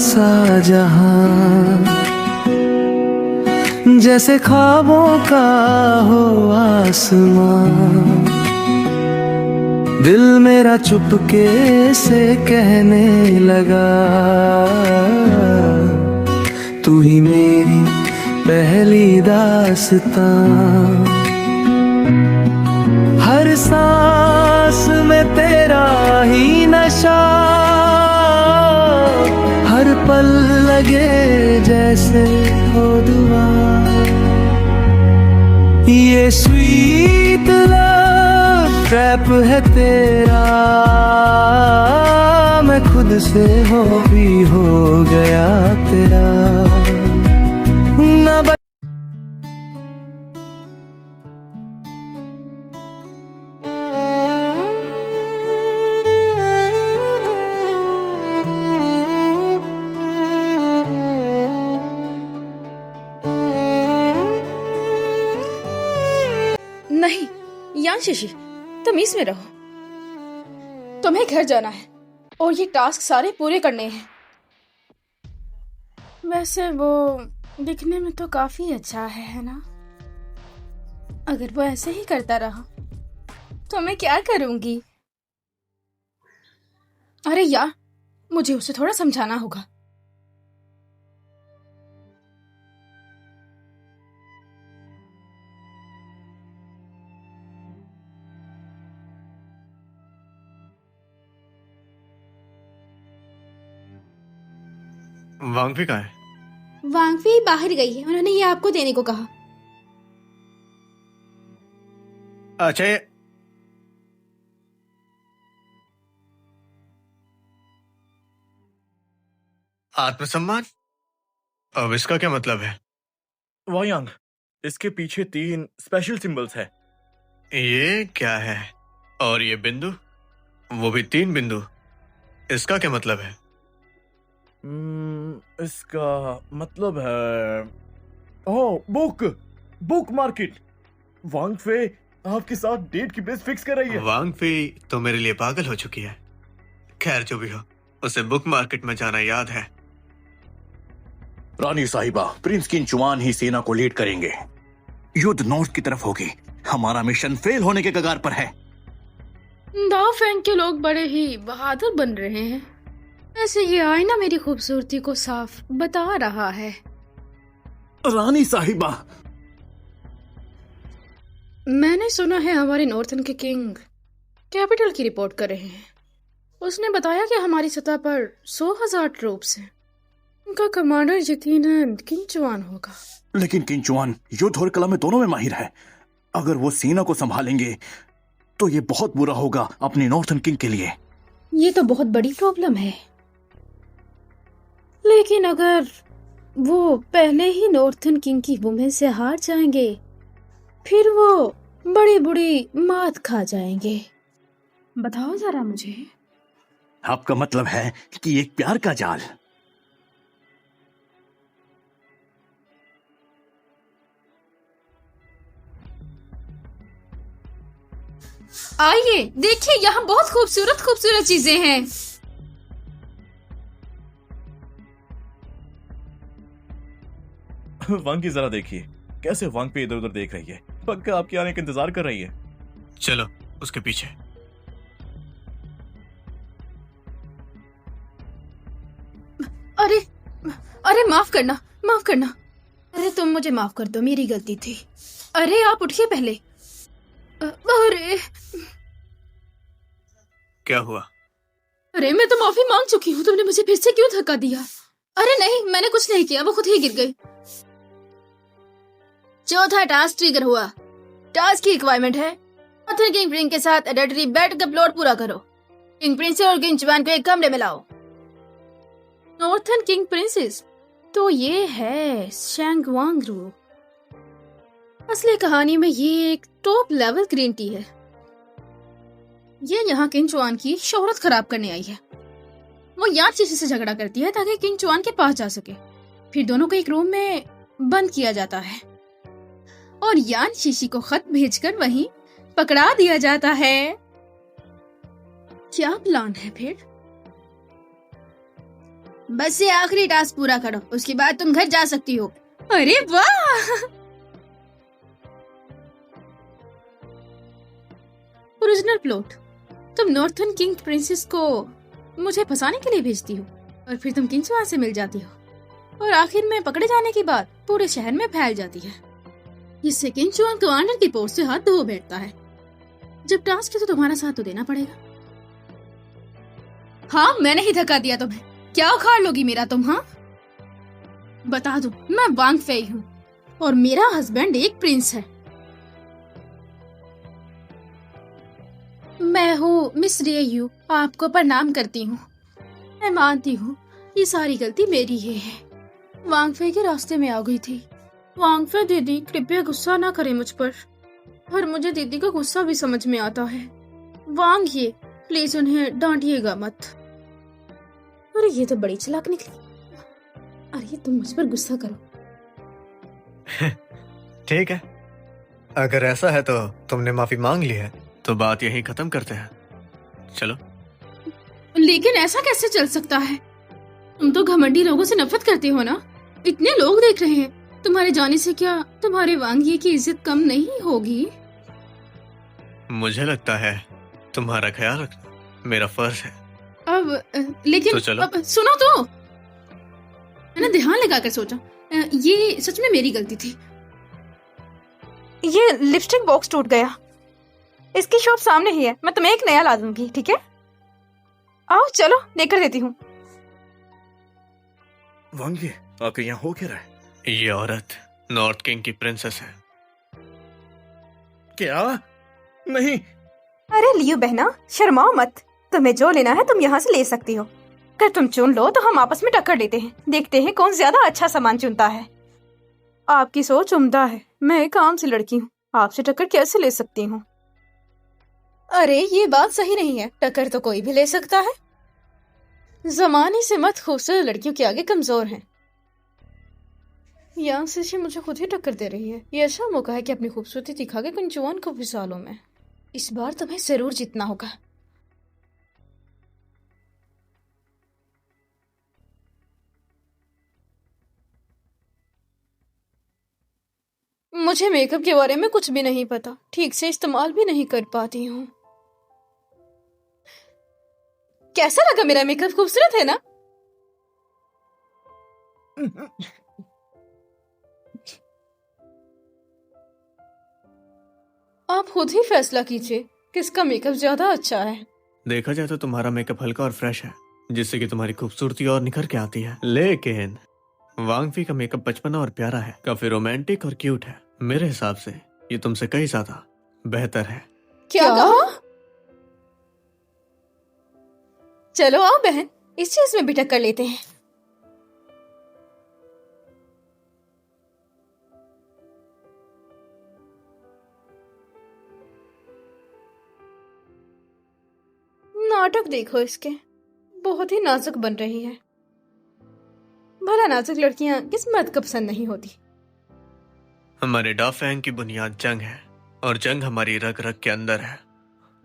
सा जहां, जैसे ख्वाबों का हो आसमां। दिल मेरा चुपके से कहने लगा, तू ही मेरी पहली दास्तां। हर सांस में तेरा ही नशा, हर पल लगे जैसे हो दुआ। ये स्वीट लव ट्रैप है तेरा, मैं खुद से भी हो गया तेरा। ना नहीं यांशिशी, तमीज में रहो। तुम्हें घर जाना है और ये टास्क सारे पूरे करने हैं। वैसे वो दिखने में तो काफी अच्छा है ना? अगर वो ऐसे ही करता रहा तो मैं क्या करूंगी? अरे यार, मुझे उसे थोड़ा समझाना होगा। वांगफी कहाँ है? वांगफी बाहर गई है, उन्होंने ये आपको देने को कहा। अच्छा, ये आत्मसम्मान, अब इसका क्या मतलब है? वायांग, इसके पीछे 3 स्पेशल सिंबल्स है। ये क्या है? और ये बिंदु, वो भी 3 बिंदु, इसका क्या मतलब है? इसका मतलब है बुक मार्केट। वांगफे आपके साथ डेट की प्लेस फिक्स कर रही है। वांगफी तो मेरे लिए पागल हो चुकी है। खैर जो भी हो, उसे बुक मार्केट में जाना याद है। रानी साहिबा, प्रिंस किंचुआन ही सेना को लीड करेंगे। युद्ध नॉर्थ की तरफ होगी। हमारा मिशन फेल होने के कगार पर है। दाओफेंग के लोग बड़े ही बहादुर बन रहे हैं। ऐसे ये आईना मेरी खूबसूरती को साफ बता रहा है। रानी साहिबा, मैंने सुना है हमारे नॉर्थन के किंग कैपिटल की रिपोर्ट कर रहे हैं। उसने बताया कि हमारी सतह पर 100,000 ट्रूप्स हैं। उनका कमांडर यकीनन किंचुआन होगा। लेकिन किंचुआन युद्ध और कला में दोनों में माहिर है। अगर वो सेना को संभालेंगे तो ये बहुत बुरा होगा अपने नॉर्थन किंग के लिए। ये तो बहुत बड़ी प्रॉब्लम है। लेकिन अगर वो पहले ही नॉर्थन किंग की वुमेन से हार जाएंगे, फिर वो बड़ी बुरी मात खा जाएंगे। बताओ जरा मुझे। आपका मतलब है कि एक प्यार का जाल? आइए देखिए, यहाँ बहुत खूबसूरत खूबसूरत चीजें हैं। वांग की जरा देखिए कैसे वांग पे इधर उधर देख रही है। पक्का आपके आने का इंतजार कर रही है। चलो उसके पीछे। अरे अरे माफ करना, माफ करना। अरे तुम मुझे माफ कर दो, मेरी गलती थी। अरे आप उठिए पहले। अरे क्या हुआ? अरे मैं तो माफी मांग चुकी हूँ, तुमने मुझे फिर से क्यों धक्का दिया? अरे नहीं, मैंने कुछ नहीं किया, वो खुद ही गिर गई। चौथा टास्क ट्रिगर हुआ। टास्क की रिक्वायरमेंट है नॉर्थन किंग प्रिंस के साथ एडिटरी बैट का प्लॉट पूरा करो। किंग प्रिंसेस और किंग चुआन को एक कमरे में लाओ। नॉर्थन किंग प्रिंसेस तो ये है शैंगवांगरू। असली कहानी में ये एक टॉप लेवल ग्रीन टी है। ये यहाँ किंग चुआन की शोहरत खराब करने आई है। वो यान शीशी से झगड़ा करती है ताकि किंग चुआन के पास जा सके। फिर दोनों को एक रूम में बंद किया जाता है और यान शीशी को खत भेजकर वहीं पकड़ा दिया जाता है। क्या प्लान है फिर? बस ये आखिरी टास्क पूरा करो, उसके बाद तुम घर जा सकती हो। अरे वाह! ओरिजिनल प्लॉट, तुम नॉर्थन किंग प्रिंसेस को मुझे फंसाने के लिए भेजती हो और फिर तुम किंगस्वान से मिल जाती हो और आखिर में पकड़े जाने के बाद पूरे शहर में फैल जाती है। इससे किंगस्वान कमांडर की पोस्ट से हाथ धो बैठता है। जब टास्क है तो तुम्हारा साथ तो देना पड़ेगा। हाँ, मैंने ही धक्का दिया तुम्हें, क्या उखाड़ लोगी मेरा तुम? हाँ, बता दूं, मैं वांग फेई हूँ और मेरा हस्बैंड एक प्रिंस है। मैं हूँ मिस रेयू, आपको प्रणाम करती हूँ। मैं मानती हूँ ये सारी गलती मेरी ही है। वांग फे के रास्ते में आ गई थी। वांग फे दीदी, कृपया गुस्सा ना करें मुझ पर मुझे दीदी का गुस्सा भी समझ में आता है। वांग ये, प्लीज उन्हें डांटिएगा मत। अरे ये तो बड़ी चालाक निकली। अरे तुम मुझ पर गुस्सा करो। ठीक है, अगर ऐसा है तो तुमने माफी मांग ली है तो बात यहीं खत्म करते हैं। चलो। लेकिन ऐसा कैसे चल सकता है? तुम तो घमंडी लोगों से नफरत करते हो ना? इतने लोग देख रहे हैं, तुम्हारे जाने से क्या तुम्हारे वांगिए की इज्जत कम नहीं होगी? मुझे लगता है तुम्हारा ख्याल रखना मेरा फर्ज है। लेकिन तो चलो। अब सुनो तो, मैंने ध्यान लगा कर सोचा, ये सच में मेरी गलती थी। ये लिपस्टिक बॉक्स टूट गया, इसकी शॉप सामने ही है, मैं तुम्हें एक नया ला दूंगी, ठीक है? आओ चलो, लेकर देती हूँ। वांगी, आपके यहाँ हो क्या रहा है? ये औरत नॉर्थ किंग की प्रिंसेस है। क्या? नहीं। अरे लियो बहना, शर्माओ मत, तुम्हें जो लेना है तुम यहाँ से ले सकती हो। अगर तुम चुन लो तो हम आपस में टक्कर लेते हैं, देखते हैं कौन ज्यादा अच्छा सामान चुनता है। आपकी सोच उम्दा है, मैं एक आम सी लड़की हूँ, आपसे टक्कर कैसे ले सकती हूँ? अरे ये बात सही नहीं है, टक्कर तो कोई भी ले सकता है। जमाने से मत, खूबसूरत लड़कियों के आगे कमजोर हैं। यहाँ से मुझे खुद ही टक्कर दे रही है। ये अच्छा मौका है कि अपनी खूबसूरती दिखा के कुंजवान को फिसा लूं मैं। इस बार तुम्हें जरूर जीतना होगा। मुझे मेकअप के बारे में कुछ भी नहीं पता, ठीक से इस्तेमाल भी नहीं कर पाती हूँ। कैसा लगा मेरा मेकअप? खूबसूरत है ना? आप खुद ही फैसला कीजिए किसका मेकअप ज्यादा अच्छा है। देखा जाए तो तुम्हारा मेकअप हल्का और फ्रेश है, जिससे कि तुम्हारी खूबसूरती और निखर के आती है। लेकिन वांगफी का मेकअप बचपना और प्यारा है, काफी रोमांटिक और क्यूट है। मेरे हिसाब से ये तुमसे कई ज्यादा बेहतर है। क्या कहा? चलो आओ बहन, इस चीज में भी टक्कर लेते हैं। नाटक देखो इसके, बहुत ही नाजुक बन रही है। भला नाजुक लड़कियां किस मर्द को पसंद नहीं होती? हमारे डाफैंग की बुनियाद जंग है और जंग हमारी रग रग के अंदर है।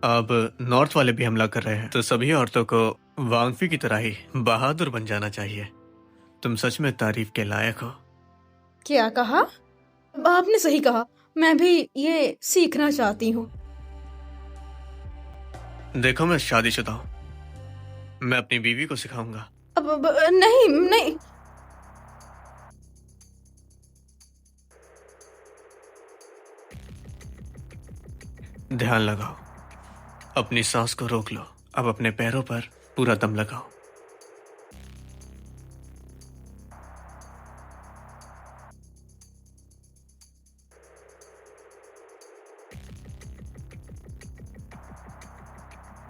अब नॉर्थ वाले भी हमला कर रहे हैं, तो सभी औरतों को वांगफी की तरह ही बहादुर बन जाना चाहिए। तुम सच में तारीफ के लायक हो। क्या कहा? आपने सही कहा, मैं भी ये सीखना चाहती हूँ। देखो मैं शादीशुदा हूँ, मैं अपनी बीवी को सिखाऊंगा। अब नहीं नहीं, ध्यान लगाओ, अपनी सांस को रोक लो। अब अपने पैरों पर पूरा दम लगाओ।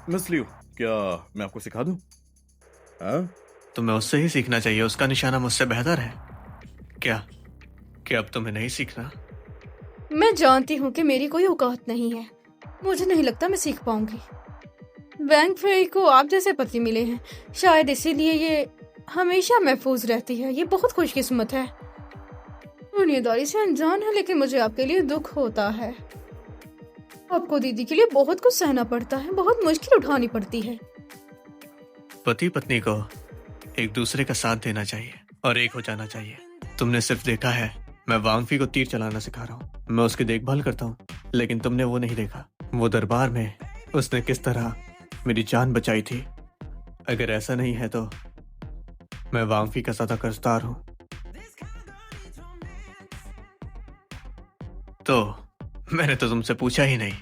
मिस लियो, क्या मैं आपको सिखा दूं? हाँ? तुम्हें उससे ही सीखना चाहिए, उसका निशाना मुझसे बेहतर है। क्या अब तुम्हें नहीं सीखना? मैं जानती हूँ कि मेरी कोई औकात नहीं है, मुझे नहीं लगता मैं सीख पाऊंगी। बैंक फेई को आप जैसे पति मिले हैं, शायद इसीलिए ये हमेशा महफूज रहती है। ये बहुत खुशकिस्मत है। दुनियादारी से अनजान है, लेकिन मुझे आपके लिए दुख होता है। आपको दीदी के लिए बहुत कुछ सहना पड़ता है, बहुत मुश्किल उठानी पड़ती है। पति पत्नी को एक दूसरे का साथ देना चाहिए और एक हो जाना चाहिए। तुमने सिर्फ देखा है मैं वांगफी को तीर चलाना सिखा रहा हूँ, मैं उसकी देखभाल करता हूँ, लेकिन तुमने वो नहीं देखा। वो दरबार में उसने किस तरह मेरी जान बचाई थी। अगर ऐसा नहीं है तो मैं वांगफी का ज्यादा कर्जदार हूँ। तो मैंने तो तुमसे पूछा ही नहीं,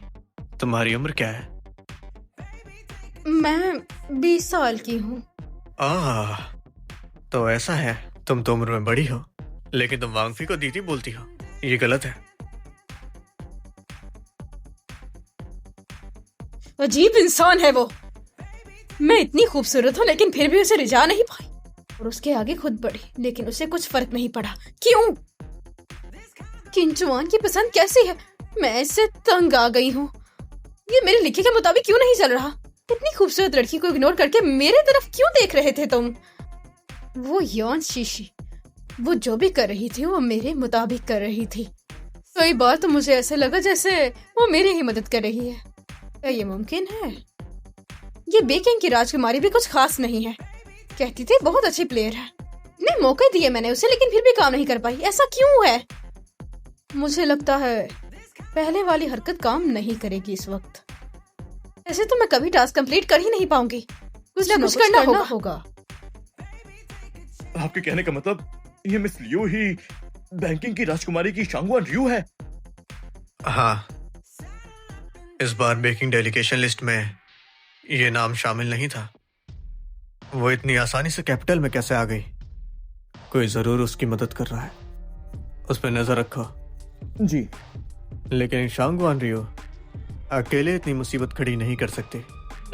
तुम्हारी उम्र क्या है? मैं 20 साल की हूँ। तो ऐसा है, तुम तो उम्र में बड़ी हो, लेकिन तुम वांगफी को दीदी बोलती हो, ये गलत है। अजीब इंसान है वो। मैं इतनी खूबसूरत हूँ लेकिन फिर भी उसे रिझा नहीं पाई और उसके आगे खुद बढ़ी, लेकिन उसे कुछ फर्क नहीं पड़ा। क्यों? किंचुआन की पसंद कैसी है? मैं इससे तंग आ गई हूँ। ये मेरे लिखे के मुताबिक क्यों नहीं चल रहा? इतनी खूबसूरत लड़की को इग्नोर करके मेरे तरफ क्यों देख रहे थे तुम? वो यौन शीशी, वो जो भी कर रही थी वो मेरे मुताबिक कर रही थी। कई बार तो मुझे ऐसे लगा जैसे वो मेरी ही मदद कर रही है। क्या ये मुमकिन है? ये बेकिंग की राजकुमारी भी कुछ खास नहीं है। कहती थी बहुत अच्छी प्लेयर है। इतने मौके दिए मैंने उसे, लेकिन फिर भी काम नहीं कर पाई। ऐसा क्यों है? मुझे लगता है पहले वाली हरकत काम नहीं करेगी इस वक्त। ऐसे तो मैं कभी टास्क कंप्लीट कर ही नहीं पाऊंगी। कुछ ना कुछ करना होगा। आपके कहने का मतलब ये मिस लियू ही बैंकिंग की राजकुमारी की शांगवान रियू है? हाँ, इस बार बेकिंग डेलीगेशन लिस्ट में ये नाम शामिल नहीं था। वो इतनी आसानी से कैपिटल में कैसे आ गई? कोई जरूर उसकी मदद कर रहा है, उस पर नजर रखो। जी। लेकिन शांगवान रियो अकेले इतनी मुसीबत खड़ी नहीं कर सकते।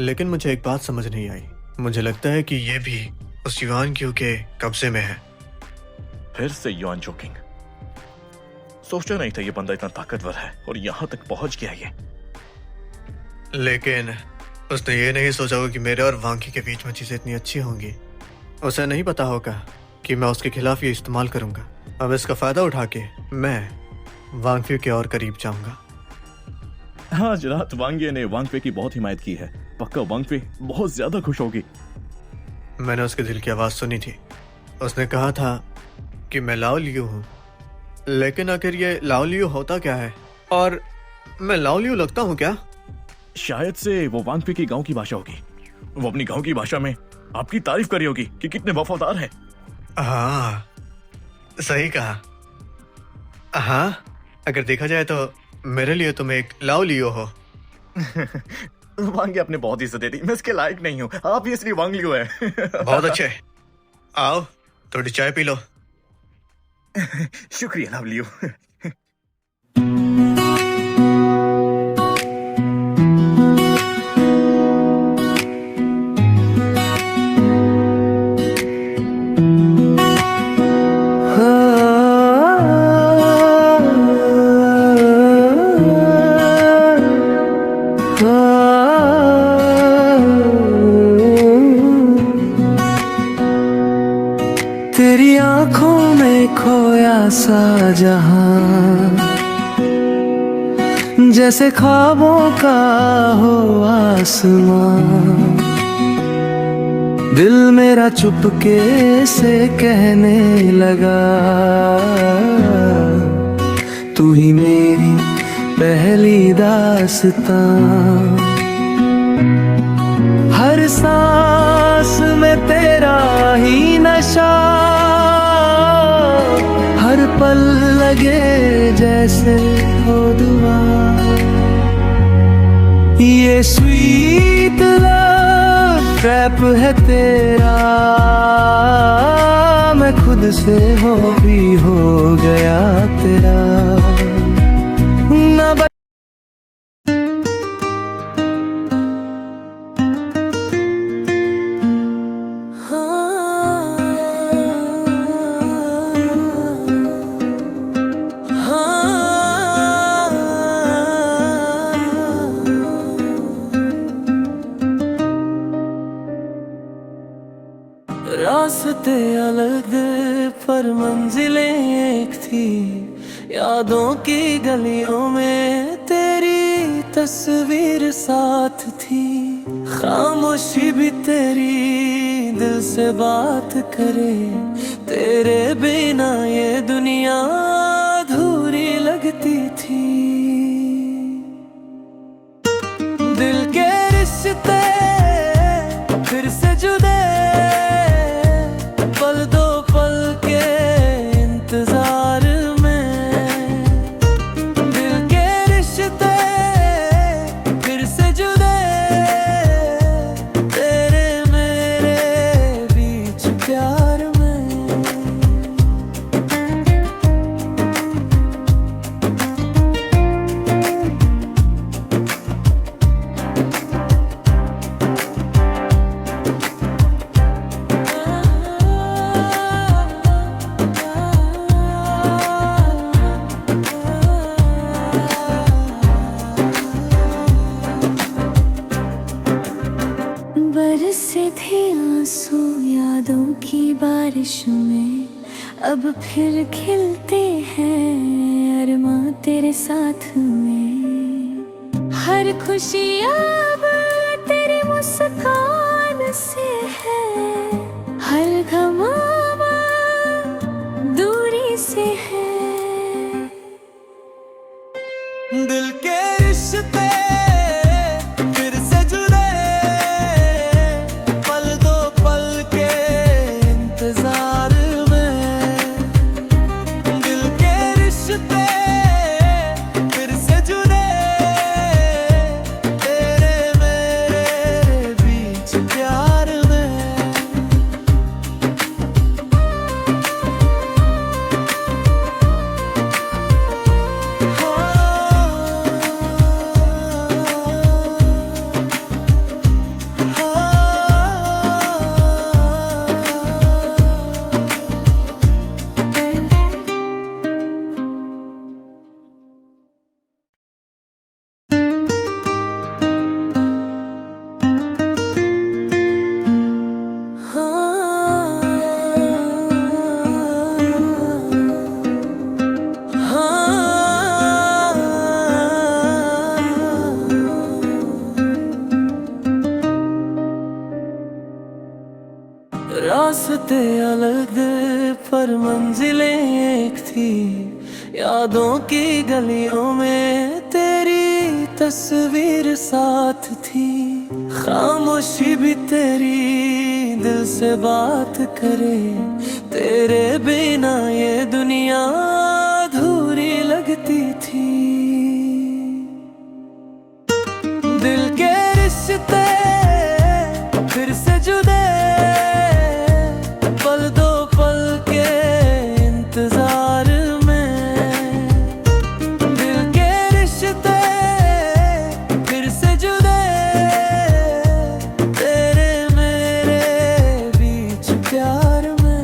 लेकिन मुझे एक बात समझ नहीं आई। मुझे लगता है कि ये भी उस युआन क्यू के कब्जे में है। फिर से युआन जोकिंग। सोचा नहीं था ये बंदा इतना ताकतवर है और यहाँ तक पहुंच गया ये। लेकिन उसने ये नहीं सोचा होगा कि मेरे और वांकी के बीच में चीजें इतनी अच्छी होंगी। उसे नहीं पता होगा कि मैं उसके खिलाफ ये इस्तेमाल करूंगा। अब इसका फायदा उठा के मैं वांगफी के और करीब जाऊंगा। हाँ जनाब, वांगे ने वांगफे की बहुत हिमायत की है। पक्का वांगफे बहुत ज्यादा खुश होगी। मैंने उसके दिल की आवाज सुनी थी। उसने कहा था कि मैं लाओ लियो हूँ, लेकिन आखिर ये लाओ लियो होता क्या है और मैं लाओ लियो लगता हूँ क्या? शायद से वो वांगफे की गांव की भाषा होगी। वो अपनी गांव की भाषा में आपकी तारीफ करी होगी कि कितने वफादार है। हाँ, सही कहा। हाँ, अगर देखा जाए तो मेरे लिए तुम एक लाओ लियो हो। वांगे आपने बहुत इज्जत दे दी। मैं इसके लायक नहीं हूँ। आप ही इसलिए वांग लियो है। बहुत अच्छे, आओ थोड़ी चाय पी लो। शुक्रिया लाव लियो। तेरी आंखों में खोया सा जहां, जैसे ख्वाबों का हो आसमां। दिल मेरा चुपके से कहने लगा, तू ही मेरी पहली दास्तां। हर सांस में तेरा ही नशा, हर पल लगे जैसे हो दुआ। ये स्वीट लव ट्रैप है तेरा, मैं खुद से हो भी हो गया तेरा। ना रास्ते अलग पर मंजिलें एक थी। यादों की गलियों में तेरी तस्वीर साथ थी। खामोशी भी तेरी दिल से बात करे, तेरे बिना ये दुनिया अधूरी लगती थी। दिल के रिश्ते फिर से जुदे, पल दो पल के इंतजार में। दिल के रिश्ते फिर से जुदे, तेरे मेरे बीच प्यार में। बरसे थे आंसू यादों की बारिश में, अब फिर खिलते हैं अरमां तेरे साथ में। हर खुशी अब तेरी मुस्कान से है, हर गम अब दूरी से है। दिल के रिश्ते फिर से जुड़े, पल दो पल के इंतजार में। दिल के रिश्ते फिर से जुड़े, तेरे मेरे बीच प्यार में। रास्ते अलग पर मंजिलें एक थी, यादों की गलियों में तेरी तस्वीर साथ थी। खामोशी भी तेरी दिल से बात करे, तेरे बिना ये दुनिया अधूरी लगती थी। दिल के रिश्ते फिर से जुदे, पल दो पल के इंतजार में। दिल के रिश्ते फिर से जुदे, तेरे मेरे बीच प्यार में।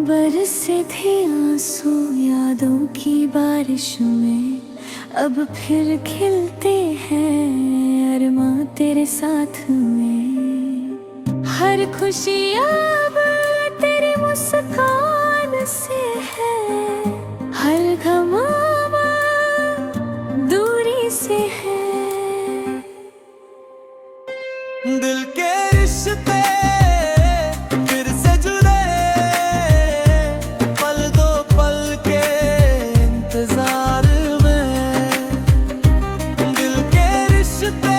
बरसे थे आंसू यादों की बारिश में, अब फिर खिलते हैं अरमां तेरे साथ में। हर खुशी अब तेरी मुस्कान से है, हर गम अब दूरी से है। दिल के रिश्ते फिर से जुड़े, पल दो पल के इंतजार में। दिल के रिश्ते